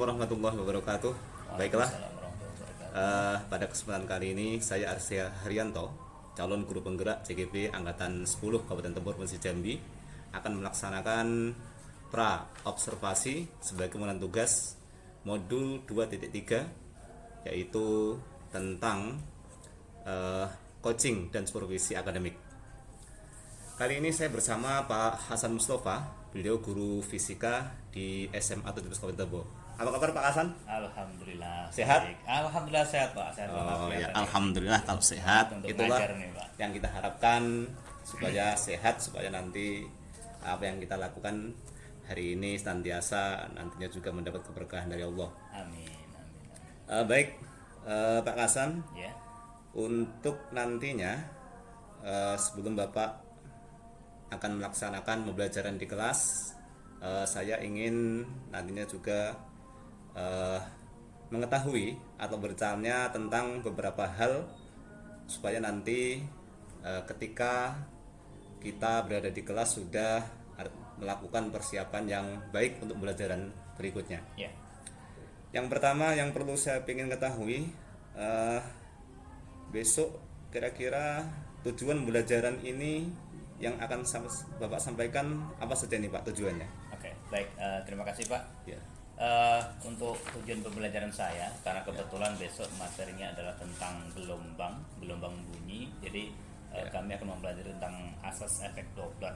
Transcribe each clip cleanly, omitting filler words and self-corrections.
warahmatullahi wabarakatuh. Baiklah, Waalaikumsalam warahmatullahi wabarakatuh. pada kesempatan kali ini saya Arsya Haryanto, calon guru penggerak CGP Angkatan 10 Kabupaten Tembur Provinsi Jambi, akan melaksanakan pra observasi sebagai kemudian tugas modul 2.3, yaitu tentang coaching dan supervisi akademik. Kali ini saya bersama Pak Hasan Mustafa, beliau guru fisika di SMA 17 Kabupaten Tembur. Apa kabar Pak Hasan? Alhamdulillah Sehat? baik. Alhamdulillah sehat Pak. Sehat Pak. Oh ya, Kelihatan alhamdulillah kalau sehat. Untuk Itulah ngajar nih, Pak. yang kita harapkan, supaya sehat, supaya nanti apa yang kita lakukan hari ini senantiasa nantinya juga mendapat keberkahan dari Allah. Amin, amin, amin. Baik, Pak Hasan, Ya, untuk nantinya sebelum Bapak akan melaksanakan pembelajaran di kelas, saya ingin nantinya juga mengetahui atau bertanya tentang beberapa hal supaya nanti ketika kita berada di kelas sudah melakukan persiapan yang baik untuk pembelajaran berikutnya. ya. Yang pertama yang perlu saya ingin ketahui, besok kira-kira tujuan pembelajaran ini yang akan Bapak sampaikan apa saja nih Pak tujuannya? Oke, baik. Terima kasih Pak. Ya. Untuk tujuan pembelajaran saya, karena kebetulan besok materinya adalah tentang gelombang bunyi. Jadi kami akan mempelajari tentang asas efek Doppler.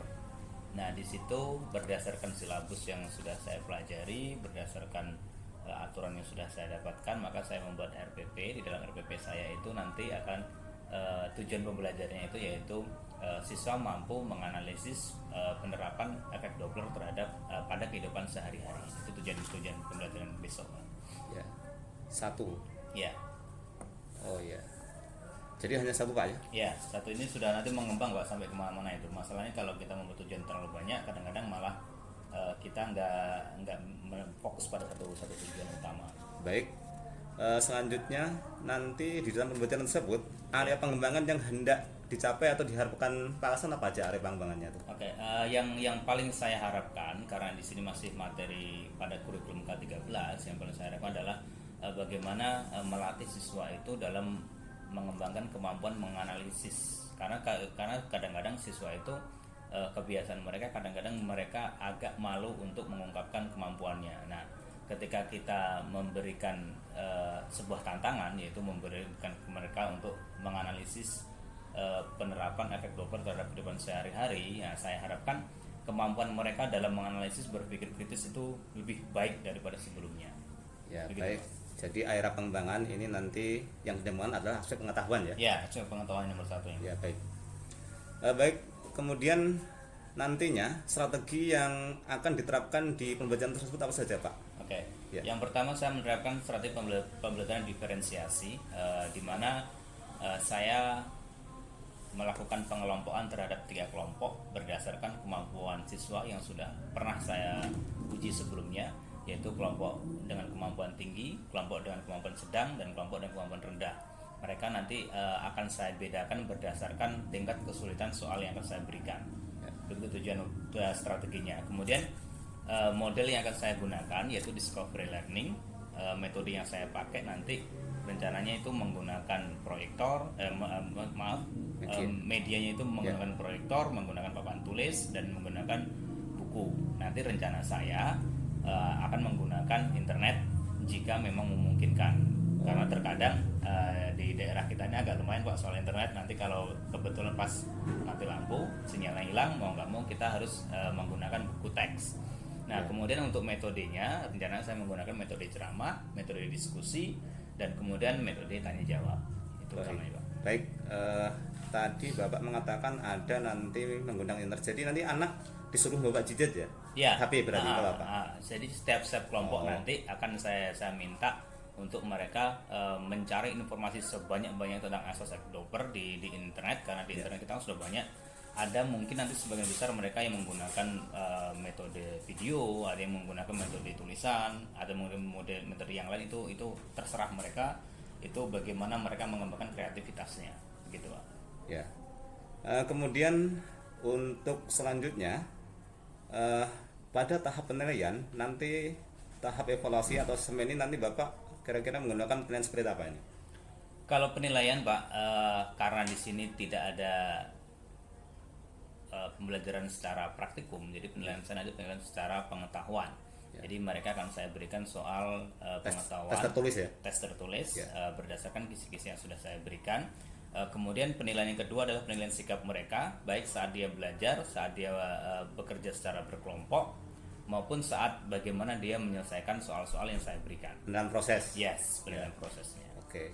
Nah, di situ berdasarkan silabus yang sudah saya pelajari, berdasarkan aturan yang sudah saya dapatkan, maka saya membuat RPP. Di dalam RPP saya itu nanti akan tujuan pembelajarannya itu yaitu siswa mampu menganalisis penerapan efek Doppler terhadap pada kehidupan sehari-hari. Itu tujuan pembelajaran besok. Ya. Satu. Ya, Oh ya. Jadi hanya satu Pak ya? ya, satu ini sudah nanti mengembang Pak sampai kemana-mana itu. Masalahnya kalau kita membuat tujuan terlalu banyak, kadang-kadang malah kita nggak fokus pada satu tujuan utama. Baik. Selanjutnya nanti di dalam pembelajaran tersebut area pengembangan yang hendak dicapai atau diharapkan Pak Hasan apa aja area pengembangannya itu? Oke, yang paling saya harapkan, karena di sini masih materi pada kurikulum K13, yang paling saya harapkan adalah bagaimana melatih siswa itu dalam mengembangkan kemampuan menganalisis. Karena kadang-kadang siswa itu kebiasaan mereka, kadang-kadang mereka agak malu untuk mengungkapkan kemampuannya. Nah, ketika kita memberikan sebuah tantangan, yaitu memberikan ke mereka untuk menganalisis penerapan efek Doppler terhadap kehidupan sehari-hari, ya saya harapkan kemampuan mereka dalam menganalisis berpikir kritis itu lebih baik daripada sebelumnya. Ya, Begitu, baik. Pak. Jadi area pengembangan ini nanti yang ditemukan adalah aspek pengetahuan ya? Ya, itu pengetahuan nomor satu ini. Ya, baik. Baik, kemudian nantinya strategi yang akan diterapkan di pembelajaran tersebut apa saja Pak? Oke. Ya. Yang pertama saya menerapkan strategi pembelajaran diferensiasi, di mana saya melakukan pengelompokan terhadap 3 kelompok berdasarkan kemampuan siswa yang sudah pernah saya uji sebelumnya, yaitu kelompok dengan kemampuan tinggi, kelompok dengan kemampuan sedang, dan kelompok dengan kemampuan rendah. Mereka nanti akan saya bedakan berdasarkan tingkat kesulitan soal yang akan saya berikan. Itu tujuan strateginya. Kemudian model yang akan saya gunakan yaitu discovery learning. Metode yang saya pakai nanti rencananya itu menggunakan proyektor, medianya itu menggunakan proyektor, menggunakan papan tulis, dan menggunakan buku. Nanti rencana saya akan menggunakan internet jika memang memungkinkan. Karena terkadang di daerah kita ini agak lumayan Pak soal internet. Nanti kalau kebetulan pas mati lampu, sinyalnya hilang, mau nggak mau kita harus menggunakan buku teks. Nah, kemudian untuk metodenya, rencana saya menggunakan metode ceramah, metode diskusi, dan kemudian metode tanya jawab. Itu utamanya Pak. Baik, tadi Bapak mengatakan ada nanti menggunakan internet. Jadi nanti anak disuruh bawa gadget ya? Ya, HP berarti kalau Bapak? jadi setiap kelompok nanti akan saya minta untuk mereka mencari informasi sebanyak-banyak tentang asas efek Doppler di internet, karena di internet kita sudah banyak. Ada mungkin nanti sebagian besar mereka yang menggunakan metode video, ada yang menggunakan metode tulisan, ada metode yang lain, itu terserah mereka. Itu bagaimana mereka mengembangkan kreativitasnya, gitu Pak. Ya. Kemudian untuk selanjutnya pada tahap penilaian nanti tahap evaluasi atau asesmen ini nanti Bapak kira-kira menggunakan penilaian seperti apa ini? Kalau penilaian Pak, karena di sini tidak ada pembelajaran secara praktikum, jadi penilaian sana itu penilaian secara pengetahuan. Jadi mereka akan saya berikan soal pengetahuan tes tertulis ya? tes tertulis Ya. Berdasarkan kisi-kisi yang sudah saya berikan. Kemudian penilaian yang kedua adalah penilaian sikap mereka, baik saat dia belajar, saat dia bekerja secara berkelompok, maupun saat bagaimana dia menyelesaikan soal-soal yang saya berikan. Penilaian proses. Yes, penilaian prosesnya. Oke.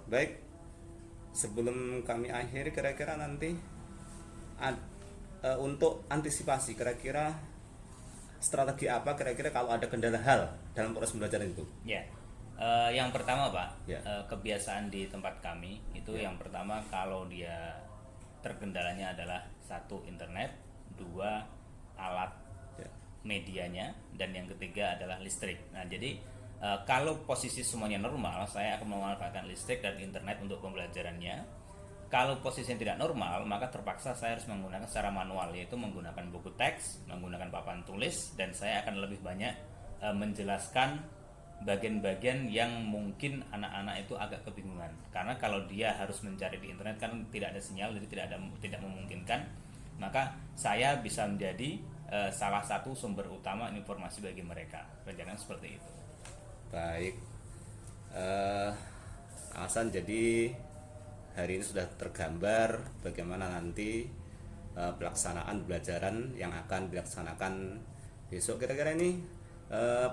Baik, sebelum kami akhiri kira-kira nanti untuk antisipasi kira-kira strategi apa kira-kira kalau ada kendala hal dalam proses pembelajaran itu? Ya, yang pertama Pak, Ya. kebiasaan di tempat kami itu yang pertama kalau dia terkendalanya adalah satu internet, dua alat Ya. medianya, dan yang ketiga adalah listrik. Nah, jadi kalau posisi semuanya normal, saya akan memanfaatkan listrik dan internet untuk pembelajarannya. Kalau posisi yang tidak normal, maka terpaksa saya harus menggunakan secara manual, yaitu menggunakan buku teks, menggunakan papan tulis, dan saya akan lebih banyak menjelaskan bagian-bagian yang mungkin anak-anak itu agak kebingungan. Karena kalau dia harus mencari di internet kan tidak ada sinyal, jadi tidak memungkinkan. Maka saya bisa menjadi salah satu sumber utama informasi bagi mereka. Rencana seperti itu. Baik, Hasan, jadi hari ini sudah tergambar bagaimana nanti pelaksanaan pembelajaran yang akan dilaksanakan besok. Kira-kira ini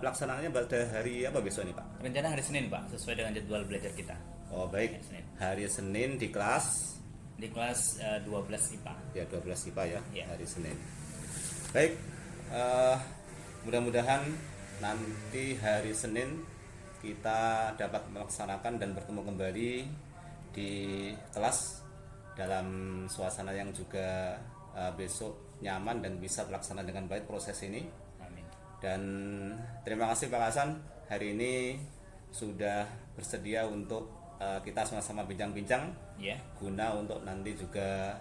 pelaksanaannya pada hari apa besok ini Pak? Rencana hari Senin Pak, sesuai dengan jadwal belajar kita. Oh baik, Senin. hari Senin di kelas Di kelas 12 IPA. ya 12 IPA ya, Ya. hari Senin. Baik, mudah-mudahan nanti hari Senin kita dapat melaksanakan dan bertemu kembali di kelas dalam suasana yang juga besok nyaman dan bisa terlaksana dengan baik proses ini. Amin. Dan terima kasih Pak Hasan, hari ini sudah bersedia untuk kita sama-sama bincang-bincang Ya. guna untuk nanti juga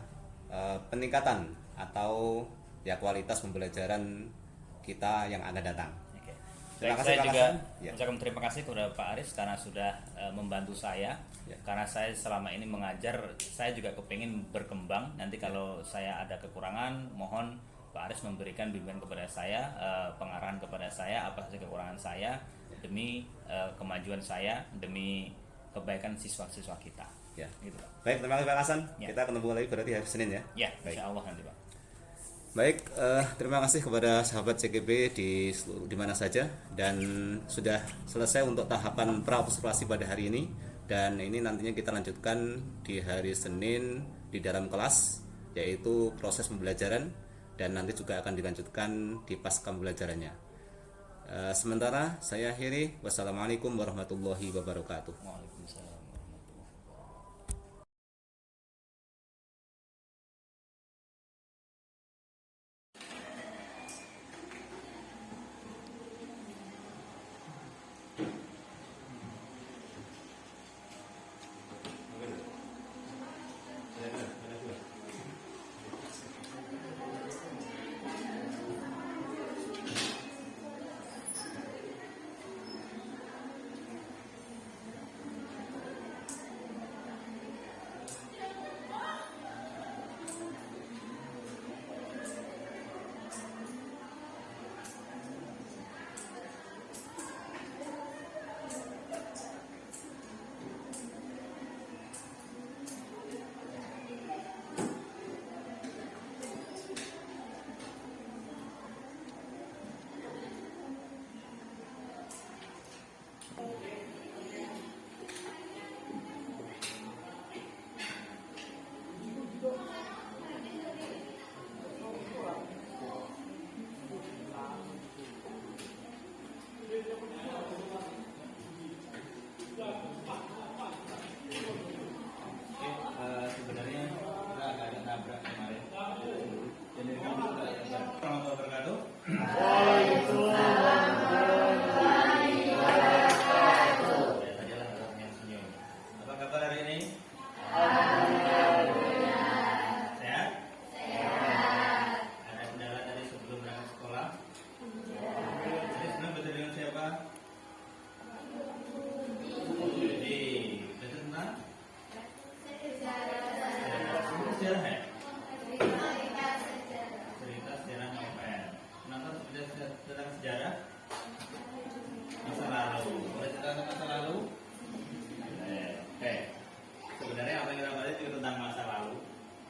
peningkatan atau ya kualitas pembelajaran kita yang akan datang. Oke. Terima Baik, kasih, saya Pak juga Hasan. Ya. mengucapkan terima kasih kepada Pak Aris karena sudah membantu saya. Ya. Karena saya selama ini mengajar, saya juga kepingin berkembang. Nanti kalau saya ada kekurangan, mohon Pak Aris memberikan bimbingan kepada saya, pengarahan kepada saya, apa saja kekurangan saya, demi kemajuan saya, demi kebaikan siswa-siswa kita. Ya. Gitu, Pak. Baik, terima kasih Pak Hasan. Ya. Kita ketemu lagi berarti hari Senin ya. Ya, Baik. insya Allah nanti Pak. Baik, terima kasih kepada sahabat CGP di mana saja, dan sudah selesai untuk tahapan pra observasi pada hari ini, dan ini nantinya kita lanjutkan di hari Senin di dalam kelas, yaitu proses pembelajaran, dan nanti juga akan dilanjutkan di pasca pembelajarannya. Sementara saya akhiri, wassalamualaikum warahmatullahi wabarakatuh. Waalaikumsalam.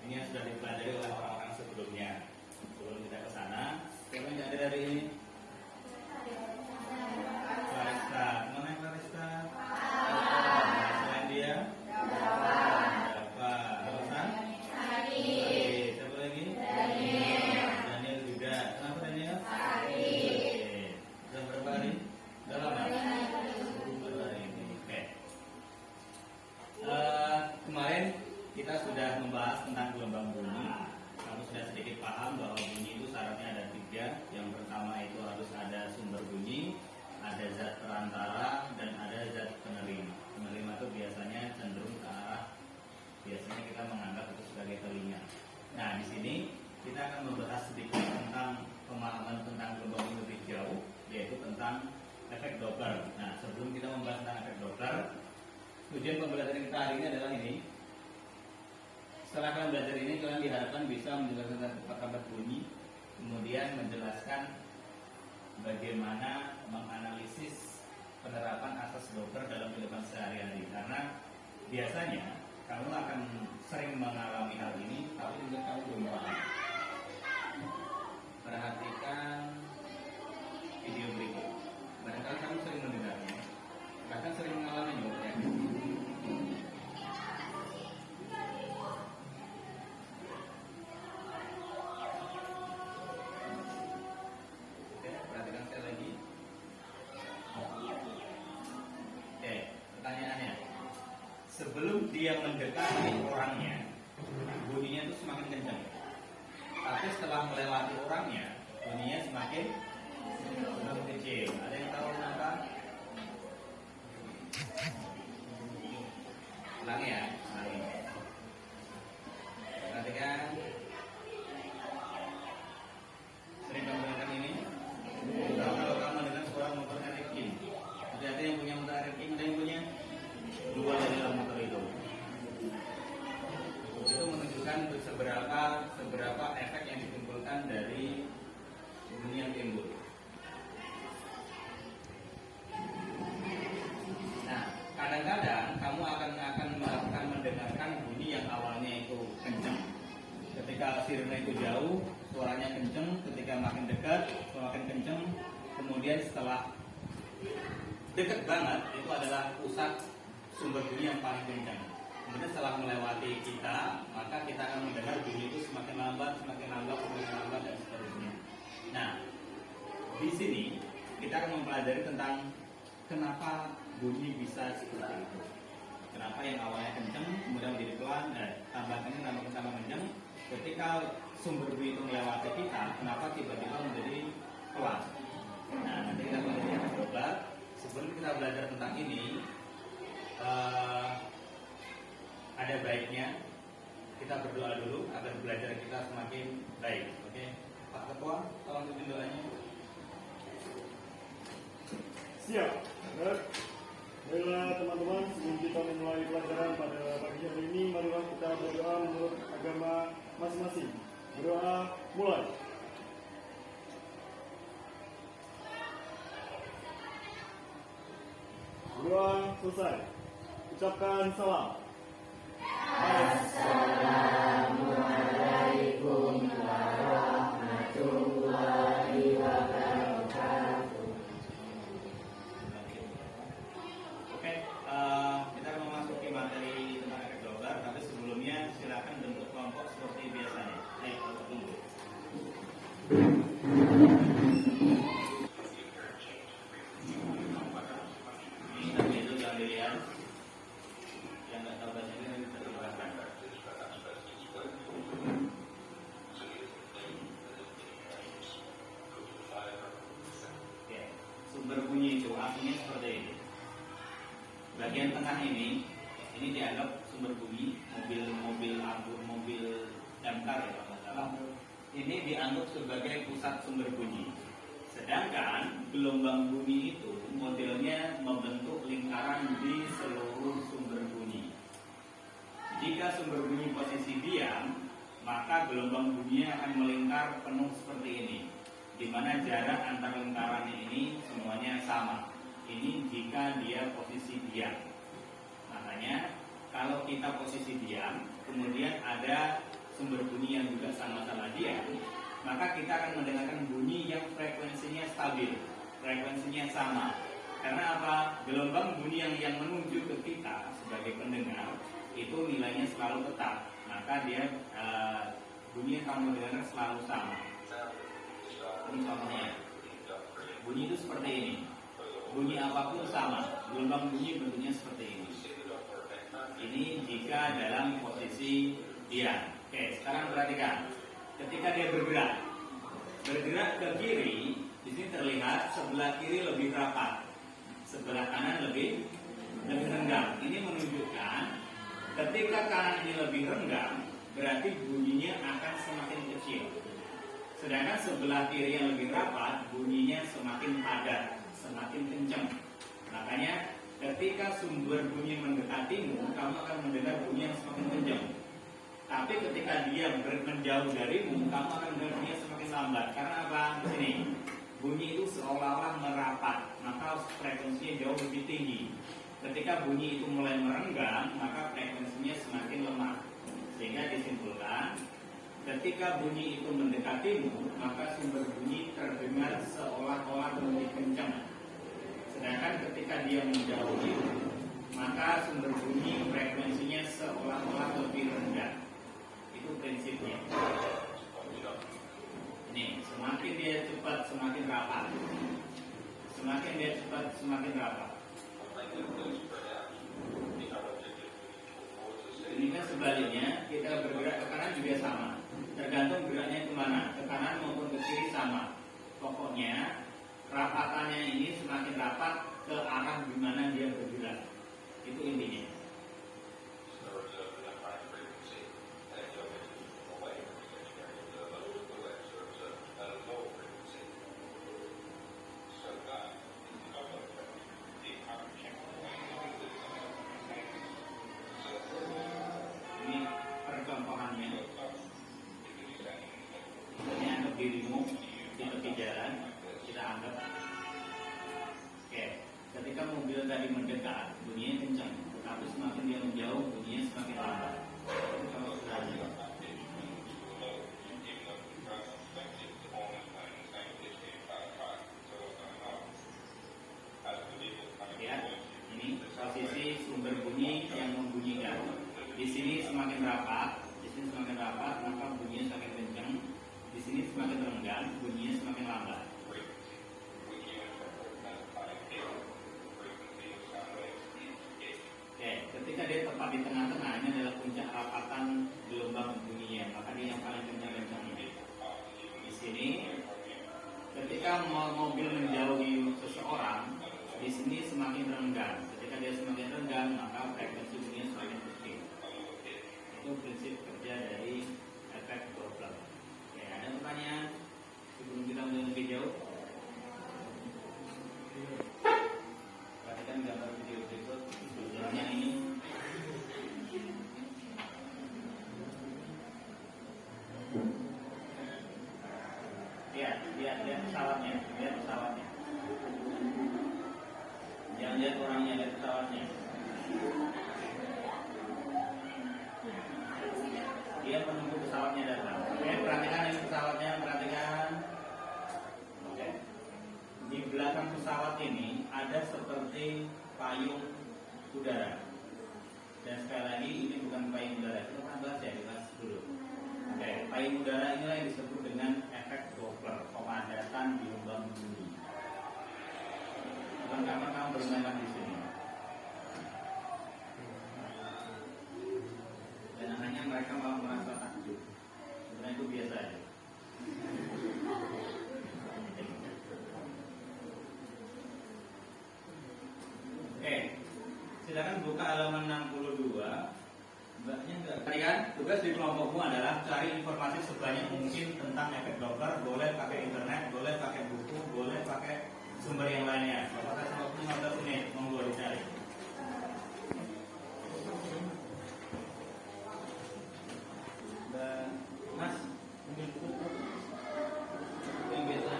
Ini yang sudah dipelajari oleh orang-orang sebelumnya. Sebelum kita ke sana, siapa yang ada dari ini? Clarista. Mana yang Clarista? Selain dia? Dapat. Terusan? Siapa lagi? Daniel juga. Kenapa Daniel? Sudah berapa hari? Sudah lama? Baru hari ini. Oke. Kemarin kita sudah membahas tentang gelombang bunyi. Kamu sudah sedikit paham bahwa bunyi itu syaratnya ada 3. Yang pertama itu harus ada sumber bunyi, ada zat perantara, dan ada zat penerima. Penerima itu biasanya cenderung ke arah, biasanya kita menganggap itu sebagai telinga. Nah, di sini kita akan membahas sedikit tentang pemahaman tentang gelombang bunyi lebih jauh, yaitu tentang efek Doppler. Nah, sebelum kita membahas tentang efek Doppler, tujuan pembelajaran kita hari ini adalah ini. Setelah kalian belajar ini, kalian diharapkan bisa menjelaskan tentang kata-kata bunyi, kemudian menjelaskan bagaimana menganalisis penerapan asas Doppler dalam kehidupan sehari-hari. Karena biasanya kamu akan sering mengalami hal ini, tapi juga kamu belum paham. Perhatikan video berikut. Barangkali kamu sering mendengarnya, bahkan sering mengalaminya. Ya. Oke, perhatikan sekali lagi. Oke, pertanyaannya, sebelum dia mendekati orangnya, bunyinya itu semakin kencang. Tapi setelah melewati orangnya, bunyinya semakin kecil. Ada yang tahu kenapa? Ulangi ya, ulangi. Perhatikan. Sering kamu dengar ini? Kalau kamu dengar suara motor Eric King, ada yang punya motor Eric King, ada yang punya 2 dari dalam motor itu. Itu menunjukkan seberapa efek yang ditimbulkan dari bunyi yang timbul. Nah, kadang-kadang kamu akan melakukan mendengarkan bunyi yang awalnya itu kencang. Ketika sirene itu jauh, suaranya kencang. Ketika makin dekat, semakin kencang. Kemudian setelah dekat banget, itu adalah pusat sumber bunyi yang paling kencang. Kemudian setelah melewati kita, maka kita akan mendengar bunyi itu semakin lambat, dan seterusnya. Nah, di sini kita akan mempelajari tentang kenapa bunyi bisa seperti itu. Kenapa yang awalnya kencang, kemudian menjadi pelan, tambah kencang. Ketika sumber bunyi itu melewati kita, kenapa tiba-tiba menjadi pelan? Nah, nanti kita pelajari yang Doppler. Sebelum kita belajar tentang ini, ada baiknya kita berdoa dulu agar belajar kita semakin baik. Oke, Pak Ketua, tolong pimpin doanya. Siap. Baiklah teman-teman, sebelum kita memulai pelajaran pada pagi hari ini, marilah kita berdoa menurut agama masing-masing. Berdoa mulai. Berdoa selesai. Ucapkan salam. Assalamualaikum warahmatullahi wabarakatuh. Oke, kita akan memasuki materi tentang efek Doppler, tapi sebelumnya silakan bentuk kelompok seperti biasanya. Ayo, tunggu. Ini tadi itu yang dilihat, yang nggak tahu bahasa ini bisa dijelaskan. Oke, sumber bunyi itu artinya seperti ini. Bagian tengah ini dianggap sumber bunyi mobil damkar ya kalau salah. Ini dianggap sebagai pusat sumber bunyi. Sedangkan gelombang bunyi itu modelnya membentuk lingkaran di seluruh sumber bunyi. Jika sumber bunyi posisi diam, maka gelombang bunyinya akan melingkar penuh seperti ini, di mana jarak antar lingkarannya ini semuanya sama. Ini jika dia posisi diam. Makanya kalau kita posisi diam, kemudian ada sumber bunyi yang juga sama-sama diam, maka kita akan mendengarkan bunyi yang frekuensinya stabil, frekuensinya sama. Karena apa? Gelombang bunyi yang menuju ke kita sebagai pendengar itu nilainya selalu tetap, maka dia bunyi yang kamu dengar selalu sama. Ini contohnya, bunyi itu seperti ini. Bunyi apapun sama, gelombang bunyi bentuknya seperti ini. Ini jika dalam posisi diam. Oke, sekarang perhatikan. Ketika dia bergerak ke kiri, di sini terlihat sebelah kiri lebih rapat, sebelah kanan lebih renggang. Ini menunjukkan ketika kanan ini lebih renggang, berarti bunyinya akan semakin kecil. Sedangkan sebelah kiri yang lebih rapat, bunyinya semakin padat, semakin kencang. Makanya ketika sumber bunyi mendekatimu, kamu akan mendengar bunyi yang semakin kencang. Tapi ketika dia menjauh darimu, kamu akan mendengar bunyi yang semakin lambat. Karena apa? Di sini bunyi itu seolah-olah merapat, maka frekuensinya jauh lebih tinggi. Ketika bunyi itu mulai merenggang, maka frekuensinya semakin lemah. Sehingga disimpulkan, ketika bunyi itu mendekatimu, maka sumber bunyi terdengar seolah-olah lebih kencang. Sedangkan ketika dia menjauhi, maka sumber bunyi frekuensinya seolah-olah lebih rendah. Itu prinsipnya. Ini semakin dia cepat semakin rapat, semakin dia cepat semakin rapat. Ini kan sebaliknya, kita bergerak ke kanan juga sama, tergantung geraknya kemana, ke kanan maupun ke kiri sama. Pokoknya rapatannya ini semakin rapat ke arah di mana dia bergerak. Itu intinya. Ini percontohannya. Ini anggap dirimu di tepi jalan, kita anggap. Oke, ketika mobil tadi mendekat, bunyinya kencang, tetapi semakin dia menjauh, bunyinya semakin lambat. Kalau sederhana. Ya, ini posisi sumber bunyi yang membunyikan. Di sini semakin rapat, maka bunyinya semakin kencang. Di sini semakin renggang, bunyinya semakin lambat. Oke, ketika dia tepat di tengah-tengah, ini adalah puncak rapatan gelombang bunyinya, maka dia yang paling kencang-kencang ini. Di sini, ketika mobil menjauhi seseorang, di sini semakin renggang. Ketika dia semakin renggang, maka frekuensi bunyinya semakin kecil. Itu prinsip kerja dari efek Doppler. Oke, ada pertanyaan sebelum kita mulai lebih jauh? Perhatikan gambar video berikut. Sebelumnya ini. Lihat pesawatnya, Jangan lihat orangnya, lihat pesawatnya. Dia menunggu pesawatnya datang. Oke, perhatikan ini pesawatnya, perhatikan. Oke. Di belakang pesawat ini ada seperti payung udara. Dan sekali lagi ini bukan payung udara, kita akan bahas ya, dibahas dulu. Oke, payung udara inilah yang disebut dengan efek Doppler, pemadatan gelombang bunyi. Kapan-kapan kamu bermain di sini. Dan hanya mereka malah merasa takjub. Sebenarnya itu biasa aja. Oke, silakan buka halaman 62. Mbaknya enggak. Tadi kan tugas di kelompokmu adalah cari informasi sebanyak mungkin tentang efek Doppler. Boleh pakai internet, boleh pakai buku, boleh pakai sumber yang lainnya. Bapak kasih waktu 15 menit, monggo dicari. Mas, ambil buku. Yang biasa.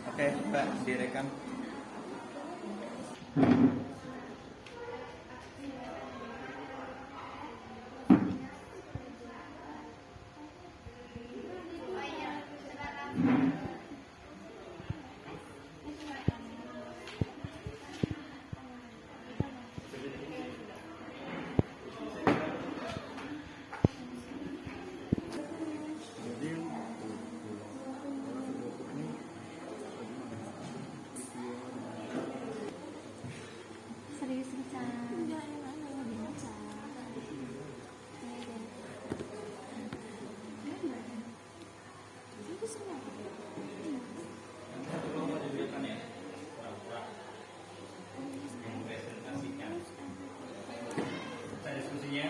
Oke, Mbak, direkam. Serius baca. Saya diskusinya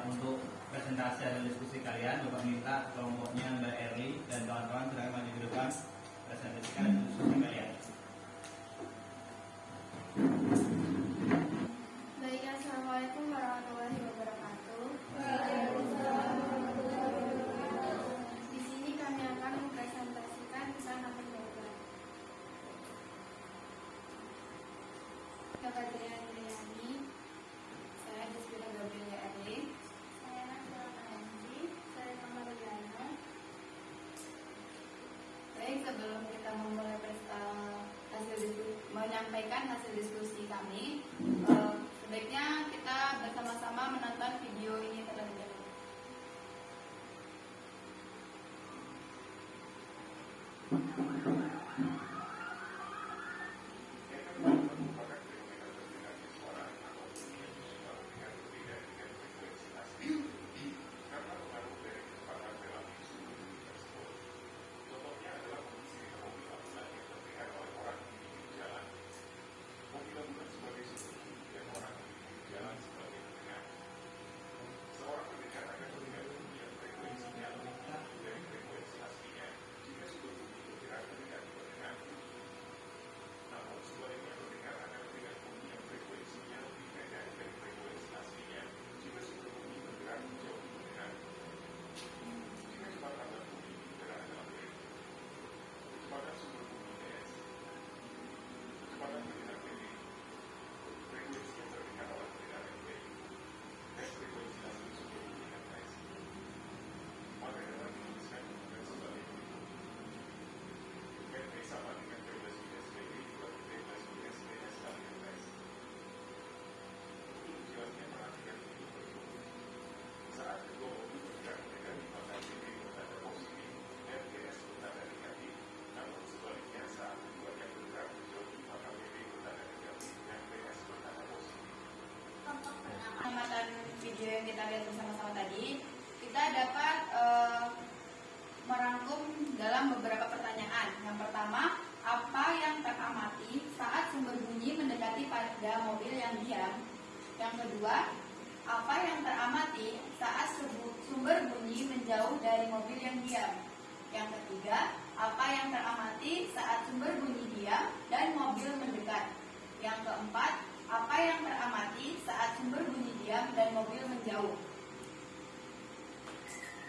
untuk presentasi hasil diskusi kalian, Bapak minta kelompoknya Mbak Erli dan kawan-kawan silakan maju ke depan presentasikan hasil diskusi kalian. Baik, assalamualaikum warahmatullahi wabarakatuh. Di sini kami akan mempresentasikan tentang apa jawaban. Bapak Adriani, saya Deswira Gabriela Erli. Saya Nasila Panji, saya Kamar Riana. Baik, sebelum kita memulai menyampaikan hasil diskusi kami, sebaiknya kita bersama-sama menonton video ini terlebih dahulu. Pengamatan video yang kita lihat bersama-sama tadi, kita dapat merangkum dalam beberapa pertanyaan. Yang pertama, apa yang teramati saat sumber bunyi mendekati pada mobil yang diam? Yang kedua, apa yang teramati saat sumber bunyi menjauh dari mobil yang diam? Yang ketiga, apa yang teramati saat sumber bunyi diam dan mobil mendekat? Yang keempat, apa yang teramati saat sumber bunyi diam dan mobil menjauh?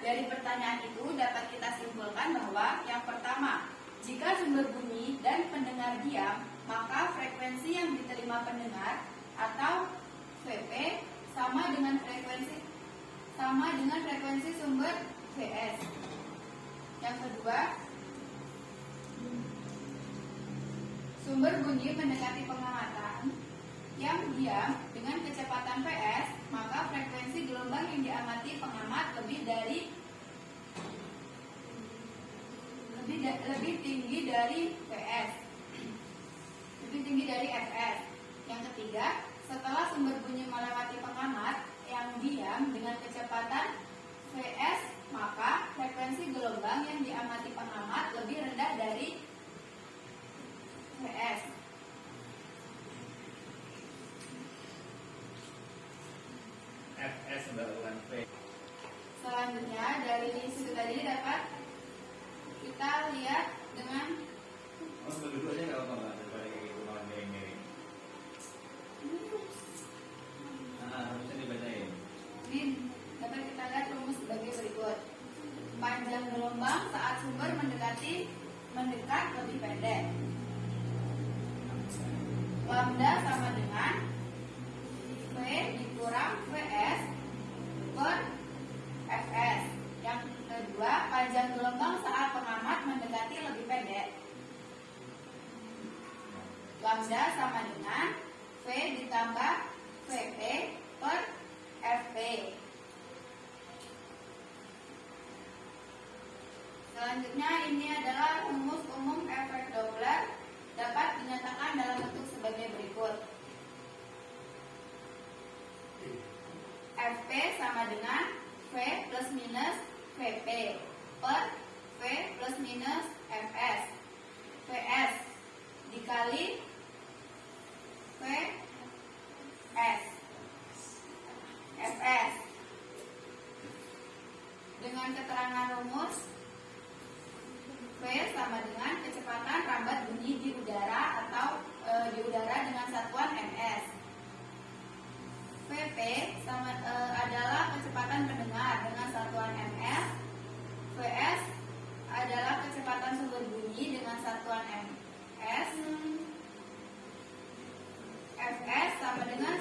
Dari pertanyaan itu dapat kita simpulkan bahwa yang pertama, jika sumber bunyi dan pendengar diam, maka frekuensi yang diterima pendengar atau VP sama dengan frekuensi sumber VS. Yang kedua, sumber bunyi mendekati pengamatan yang diam dengan kecepatan PS, maka frekuensi gelombang yang diamati pengamat lebih tinggi dari PS, lebih tinggi dari FS. Yang ketiga, setelah sumber bunyi melewati pengamat yang diam dengan kecepatan VS, maka frekuensi gelombang yang diamati pengamat lebih rendah dari VS. FS bukan V. Selanjutnya dari situ tadi dapat kita lihat dengan Duduk aja nggak apa-apa daripada kayak gitu malah miring-miring. Harusnya dibacain. dapat kita lihat rumus sebagai berikut. Panjang gelombang saat sumber mendekat lebih pendek. Lambda sama dengan V dikurang Vs per Fs. Yang kedua, panjang gelombang saat pengamat mendekati lebih pendek. Lambda sama dengan V ditambah Vp per Fp. Selanjutnya ini adalah rumus umum efek Doppler dapat dinyatakan dalam bentuk sebagai berikut. Fp sama dengan V plus minus Vp per V plus minus Fs. Vs dikali Vs. Fs. Dengan keterangan rumus, V sama dengan kecepatan rambat bunyi di udara atau di udara dengan satuan ms. Vp adalah kecepatan pendengar dengan satuan ms. Vs adalah kecepatan sumber bunyi dengan satuan ms. Fs sama dengan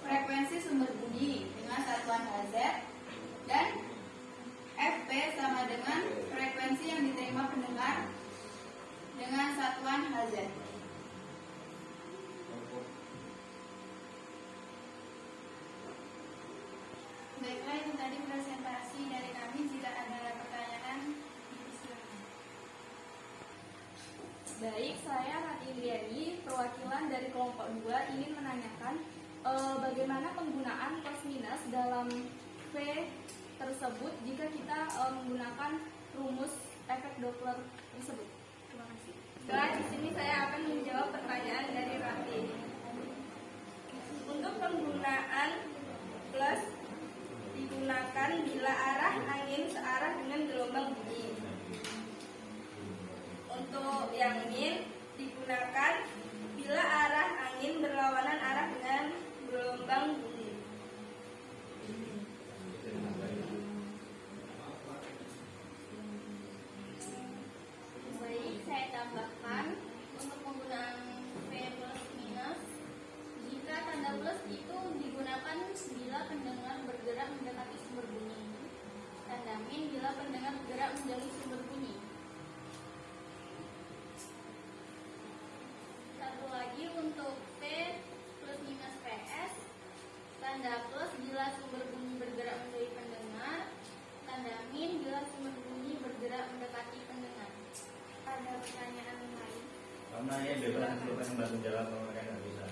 frekuensi sumber bunyi dengan satuan Hz, dan Fp sama dengan frekuensi yang diterima pendengar dengan satuan Hz. Baiklah, itu tadi presentasi dari kami. Jika ada pertanyaan, silakan. Baik, saya Rati Indriani, perwakilan dari kelompok 2 ingin menanyakan bagaimana penggunaan plus minus dalam V tersebut jika kita menggunakan rumus efek Doppler tersebut. Terima kasih. Baik, di sini saya akan menjawab pertanyaan dari Rati. Untuk penggunaan plus digunakan bila arah angin searah dengan gelombang bunyi. Untuk yang min digunakan bila arah angin berlawanan arah dengan gelombang bunyi. Baik, saya tambahkan untuk penggunaan V plus minus, jika tanda plus itu digunakan bila pendengar bergerak mendekati sumber bunyi, tanda min bila pendengar bergerak menjauhi sumber bunyi. Satu lagi untuk T plus minus PS, tanda plus bila sumber bunyi bergerak menjauhi pendengar, tanda min bila sumber bunyi bergerak mendekati pendengar. Ada pertanyaan lain? Karena ya bebas yang bantu jawab kalau mereka nggak bisa.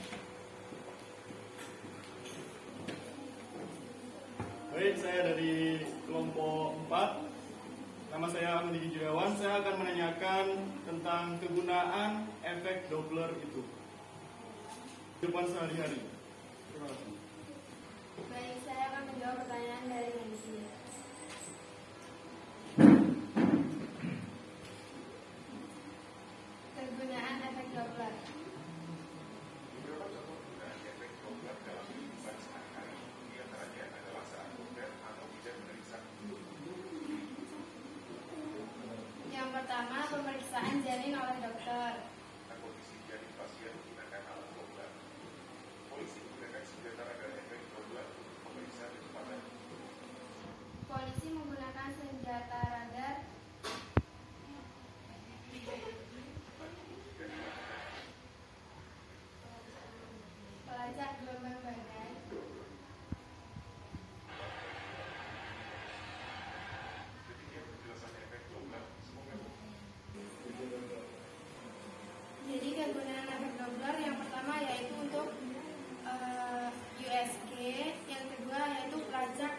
Baik, saya dari kelompok 4. Nama saya Andi Jirawan. Saya akan menanyakan tentang kegunaan efek Doppler itu depan sehari-hari. Terima kasih. Baik, saya akan menjawab pertanyaan dari Nancy. Kegunaan efek Doppler. Yang pertama, pemeriksaan janin oleh dokter. Polisi menggunakan senjata radar pelacak gelombang badai. Jadi kegunaan efek Doppler yang pertama yaitu untuk USG, yang kedua yaitu pelacak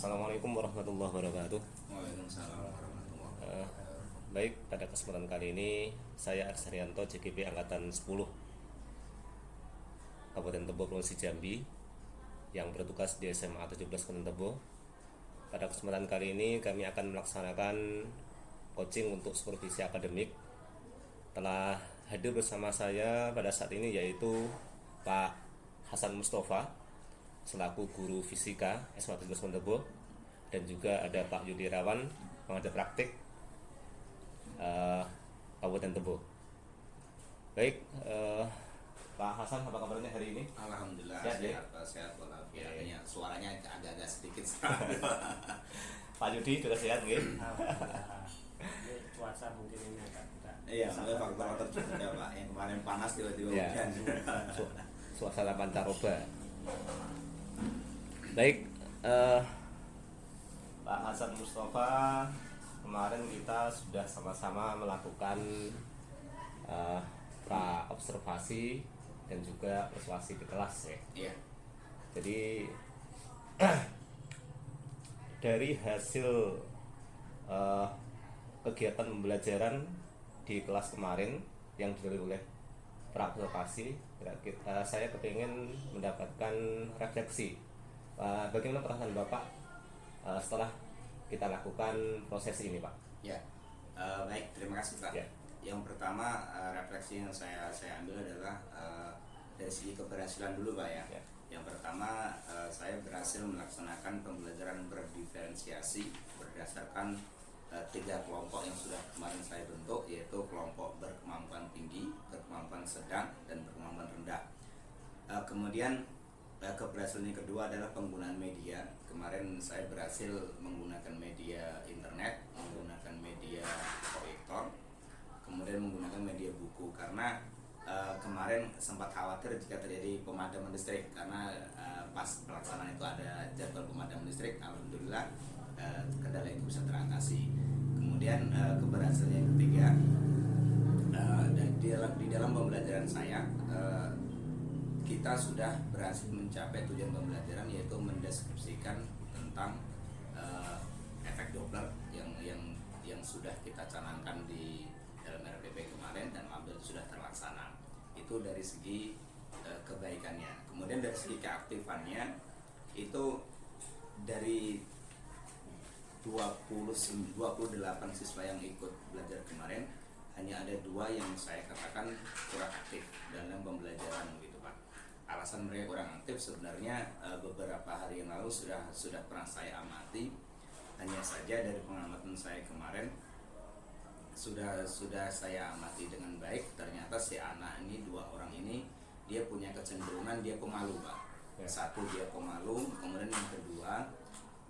Assalamualaikum warahmatullahi wabarakatuh. Waalaikumsalam warahmatullahi Eh, Baik, pada kesempatan kali ini saya Arsy Haryanto, JKP Angkatan 10 Kabupaten Tebo, Provinsi Jambi, yang bertugas di SMA 17 Kabupaten Tebo. Pada kesempatan kali ini kami akan melaksanakan coaching untuk supervisi akademik. Telah hadir bersama saya pada saat ini yaitu Pak Hasan Mustafa selaku guru fisika SMA 17 Kabupaten Tebo, dan juga ada Pak Yudi Rawan, pengajar praktik Kabupaten Tebo. Baik, Pak Hasan, apa kabarnya hari ini? Alhamdulillah Sehat, ya? sehat walafiat. Oke. Artinya suaranya agak-agak sedikit. Pak Yudi juga sehat, nggih? Alhamdulillah. Ini cuaca mungkin ini agak tidak. Iya, mulai faktor-faktor juga Pak. Yang kemarin panas tiba-tiba Ya. hujan. Suasana pancaroba. Baik, Pak Hasan Mustafa, kemarin kita sudah sama-sama melakukan observasi dan juga persuasi di kelas ya. Iya. Jadi dari hasil kegiatan pembelajaran di kelas kemarin yang dilalui oleh praobservasi, saya kepingin mendapatkan refleksi. Bagaimana perasaan Bapak setelah kita lakukan proses ini, Pak? Ya. Baik, terima kasih Pak. Ya. Yang pertama refleksi yang saya ambil adalah dari segi keberhasilan dulu Pak ya. Ya. Yang pertama saya berhasil melaksanakan pembelajaran berdiferensiasi berdasarkan 3 kelompok yang sudah kemarin saya bentuk, yaitu kelompok berkemampuan tinggi, berkemampuan sedang, dan berkemampuan rendah. Kemudian keberhasilan yang kedua adalah penggunaan media. Kemarin saya berhasil menggunakan media internet, menggunakan media proyektor, kemudian menggunakan media buku, karena kemarin sempat khawatir jika terjadi pemadaman listrik, karena pas pelaksanaan itu ada jadwal pemadaman listrik. Alhamdulillah kendala itu bisa teratasi. Kemudian keberhasilan yang ketiga, dan di dalam pembelajaran saya kita sudah berhasil mencapai tujuan pembelajaran, yaitu mendeskripsikan tentang efek Doppler yang sudah kita canangkan di dalam RPP kemarin, dan alhamdulillah sudah terlaksana. Itu dari segi kebaikannya. Kemudian dari segi keaktifannya, itu dari 28 siswa yang ikut belajar kemarin, hanya ada 2 yang saya katakan kurang aktif dalam pembelajaran gitu Pak. Alasan mereka kurang aktif sebenarnya beberapa hari yang lalu sudah pernah saya amati. Hanya saja dari pengamatan saya kemarin sudah saya amati dengan baik, ternyata si anak ini, 2 orang ini, dia punya kecenderungan dia pemalu Pak. Ya. Satu, dia pemalu. Kemudian yang kedua,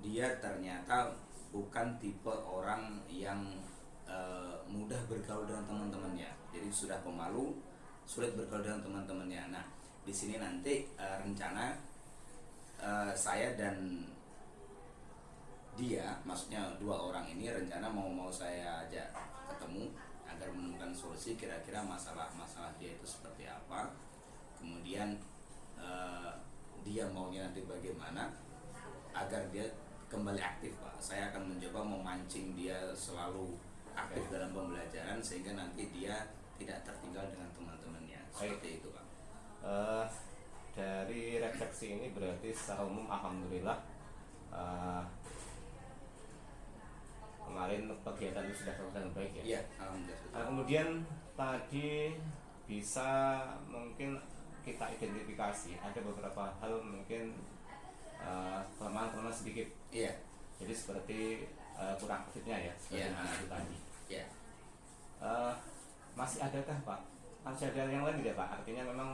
dia ternyata bukan tipe orang yang mudah bergaul dengan teman-temannya. Jadi sudah pemalu, sulit bergaul dengan teman-temannya. Nah, di sini nanti rencana saya dan dia, maksudnya 2 orang ini, rencana mau saya ajak ketemu agar menemukan solusi kira-kira masalah dia itu seperti apa. Kemudian dia maunya nanti bagaimana agar dia kembali aktif Pak. Saya akan mencoba memancing dia selalu aktif dalam pembelajaran, sehingga nanti dia tidak tertinggal dengan teman-temannya. Seperti itu Pak. Dari refleksi ini berarti secara umum alhamdulillah kemarin kegiatan itu sudah terlaksana dengan baik ya. Iya, alhamdulillah. Kemudian tadi bisa mungkin kita identifikasi ada beberapa hal mungkin kelemahan sedikit. Iya. Jadi seperti kurang aktifnya ya, seperti Iya. anak itu tadi. Iya. Masih adakah Pak? Masih ada yang lain tidak Pak? Artinya memang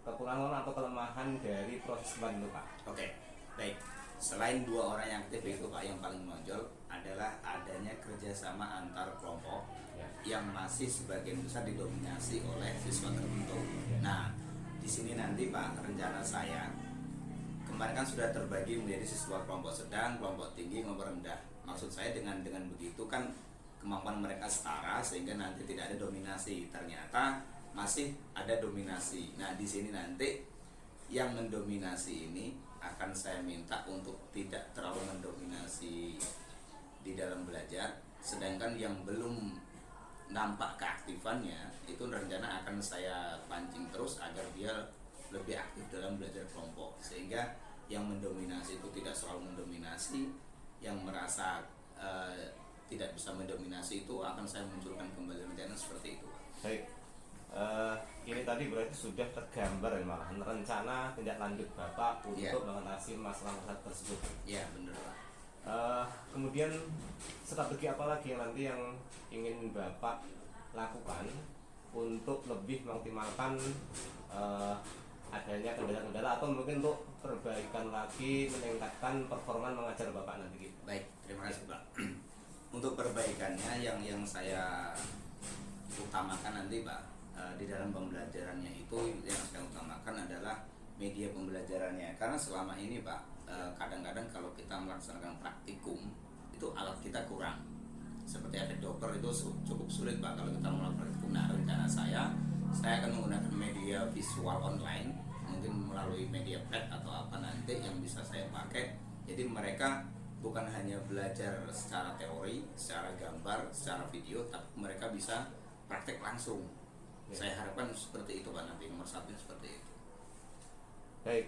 kekurangan atau kelemahan dari proses kemarin itu Pak? Oke, baik. Selain 2 orang yang aktif itu Pak, yang paling menonjol adalah adanya kerjasama antar kelompok Ya. yang masih sebagian besar didominasi oleh siswa tertentu. Nah, di sini nanti Pak, rencana saya kemarin kan sudah terbagi menjadi siswa kelompok sedang, kelompok tinggi, kelompok rendah. Maksud saya dengan begitu kan kemampuan mereka setara, sehingga nanti tidak ada dominasi. Ternyata masih ada dominasi. Nah, di sini nanti yang mendominasi ini akan saya minta untuk tidak terlalu mendominasi di dalam belajar, sedangkan yang belum nampak keaktifannya itu rencana akan saya pancing terus agar dia lebih aktif dalam belajar kelompok, sehingga yang mendominasi itu tidak selalu mendominasi, yang merasa tidak bisa mendominasi itu akan saya munculkan kembali rencana seperti itu. Baik, ini tadi berarti sudah tergambar ya, malahan rencana tindak lanjut Bapak untuk Ya. mengatasi masalah-masalah tersebut. Ya benar Pak. Kemudian strategi apa lagi yang nanti yang ingin Bapak lakukan untuk lebih mengoptimalkan adanya kendala-kendala atau mungkin untuk perbaikan lagi, meningkatkan performa mengajar Bapak nanti? Baik, terima kasih Pak. Untuk perbaikannya yang saya utamakan nanti Pak, di dalam pembelajarannya itu yang saya utamakan adalah media pembelajarannya, karena selama ini Pak, kadang-kadang kalau kita melaksanakan praktikum itu alat kita kurang, seperti efek Doppler itu cukup sulit Pak kalau kita melakukan praktikum. Nah, rencana saya akan menggunakan media visual online, mungkin melalui media pad atau apa nanti yang bisa saya pakai. Jadi mereka bukan hanya belajar secara teori, secara gambar, secara video, tapi mereka bisa praktek langsung. Saya harapkan seperti itu Pak, nanti nomor satu seperti itu. Baik,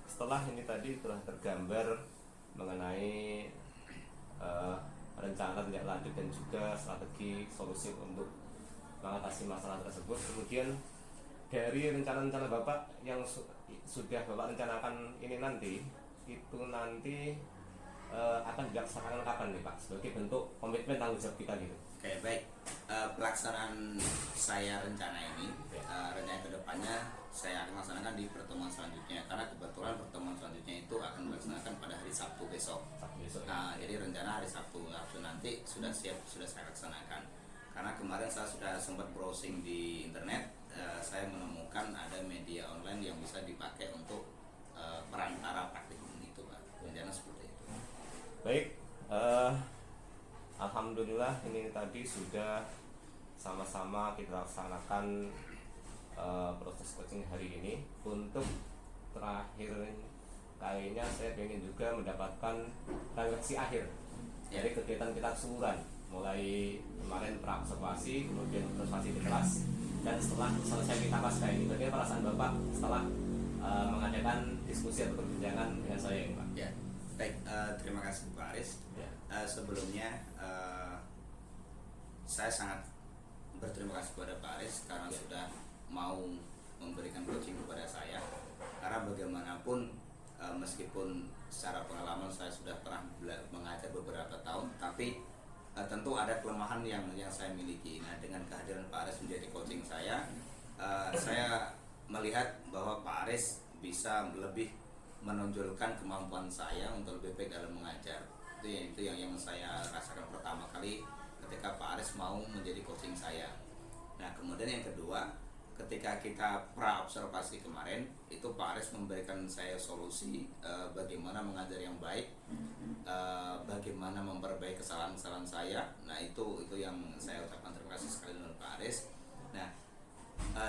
setelah ini tadi telah tergambar mengenai rencana tindak lanjut dan juga strategi solusi untuk mengatasi masalah tersebut, kemudian dari rencana-rencana Bapak yang sudah Bapak rencanakan ini nanti, itu nanti akan dilaksanakan kapan nih Pak, sebagai bentuk komitmen tanggung jawab kita gitu? Oke, baik. Pelaksanaan saya rencana ini, rencana kedepannya saya akan laksanakan di pertemuan selanjutnya, karena kebetulan pertemuan selanjutnya itu akan dilaksanakan pada hari Sabtu besok. Nah, jadi rencana hari Sabtu nanti sudah siap, sudah saya laksanakan. Karena kemarin saya sudah sempat browsing di internet, saya menemukan ada media online yang bisa dipakai untuk perantara praktikum itu Pak. Rencana seperti itu. Baik, alhamdulillah ini tadi sudah sama-sama kita laksanakan proses coaching hari ini. Untuk terakhir kalinya saya ingin juga mendapatkan refleksi akhir dari kegiatan kita keseluruhan, mulai kemarin pra-observasi, kemudian observasi di kelas, dan setelah selesai kita pasca ini, bagaimana perasaan Bapak setelah mengadakan diskusi atau perbincangan dengan saya ini Pak? Ya, baik. Terima kasih Pak Aris. Ya. Sebelumnya saya sangat berterima kasih kepada Pak Aris karena sudah mau memberikan coaching kepada saya. Karena bagaimanapun meskipun secara pengalaman saya sudah pernah mengajar beberapa tahun, tapi tentu ada kelemahan yang saya miliki. Nah, dengan kehadiran Pak Aris menjadi coaching saya melihat bahwa Pak Aris bisa lebih menonjolkan kemampuan saya untuk lebih baik dalam mengajar. Itu yang saya rasakan pertama kali ketika Pak Aris mau menjadi coaching saya. Nah, kemudian yang kedua, ketika kita pra-observasi kemarin, itu Pak Aris memberikan saya solusi bagaimana mengajar yang baik, bagaimana memperbaiki kesalahan-kesalahan saya. Nah, itu yang saya ucapkan terima kasih sekali dengan Pak Aris. Nah,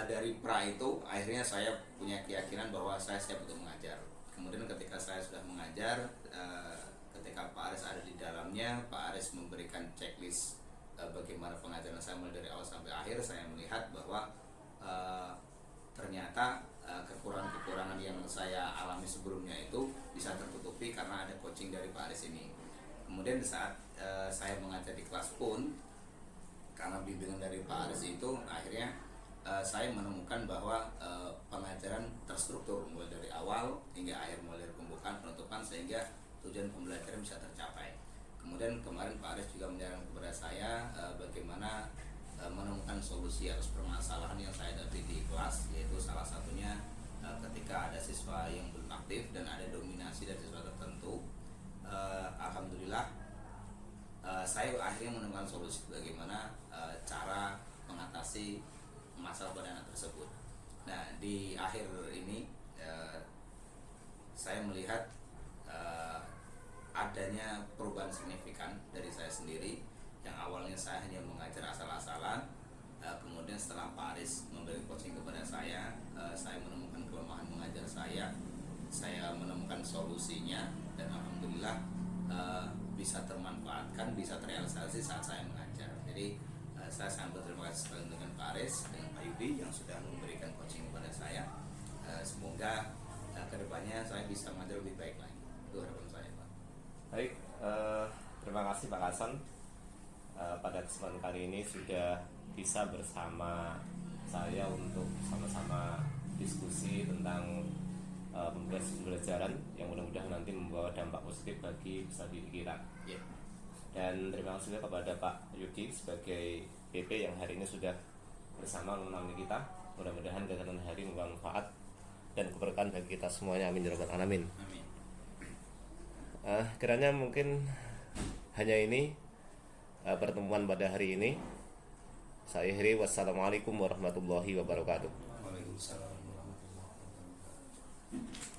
dari pra itu akhirnya saya punya keyakinan bahwa saya siap untuk mengajar. Kemudian ketika saya sudah mengajar, ketika Pak Aris ada di dalamnya, Pak Aris memberikan checklist bagaimana pengajaran saya mulai dari awal sampai akhir. Saya melihat bahwa ternyata kekurangan-kekurangan yang saya alami sebelumnya itu bisa tertutupi karena ada coaching dari Pak Aris ini. Kemudian di saat saya mengajar di kelas pun, karena bimbingan dari Pak Aris itu, akhirnya saya menemukan bahwa pengajaran terstruktur mulai dari awal hingga akhir, mulai dari pembukaan, penutupan, sehingga tujuan pembelajaran bisa tercapai. Kemudian kemarin Pak Aris juga menyarankan kepada saya bagaimana menemukan solusi atas permasalahan yang saya hadapi di kelas, yaitu salah satunya ketika ada siswa yang belum aktif dan ada dominasi dari siswa tertentu. Alhamdulillah saya akhirnya menemukan solusi bagaimana cara mengatasi masalah pada anak tersebut. Nah, di akhir ini saya melihat adanya perubahan signifikan dari saya sendiri, yang awalnya saya hanya mengajar asal-asalan, Kemudian setelah Pak Aris memberi coaching kepada saya menemukan kelemahan mengajar saya menemukan solusinya, dan alhamdulillah bisa termanfaatkan, bisa terrealisasi saat saya mengajar. Jadi saya sangat berterima kasih sekali dengan Pak Aris, dengan Pak Yudi yang sudah memberikan coaching kepada saya. Semoga kedepannya saya bisa mengajar lebih baik lagi. Itu harapan saya, Pak. Baik, terima kasih Pak Hasan. Pada kesempatan kali ini sudah bisa bersama saya untuk sama-sama diskusi tentang pembelajaran yang mudah-mudahan nanti membawa dampak positif bagi usaha diri kita. Yeah. Dan terima kasih juga kepada Pak Yudi sebagai PP yang hari ini sudah bersama menemani kita. Mudah-mudahan kegiatan hari membawa manfaat dan keberkahan bagi kita semuanya. Amin ya rabbal alamin. Amin. Kiranya mungkin hanya ini pertemuan pada hari ini. Saya akhiri, wassalamualaikum warahmatullahi wabarakatuh. Waalaikumsalam warahmatullahi wabarakatuh.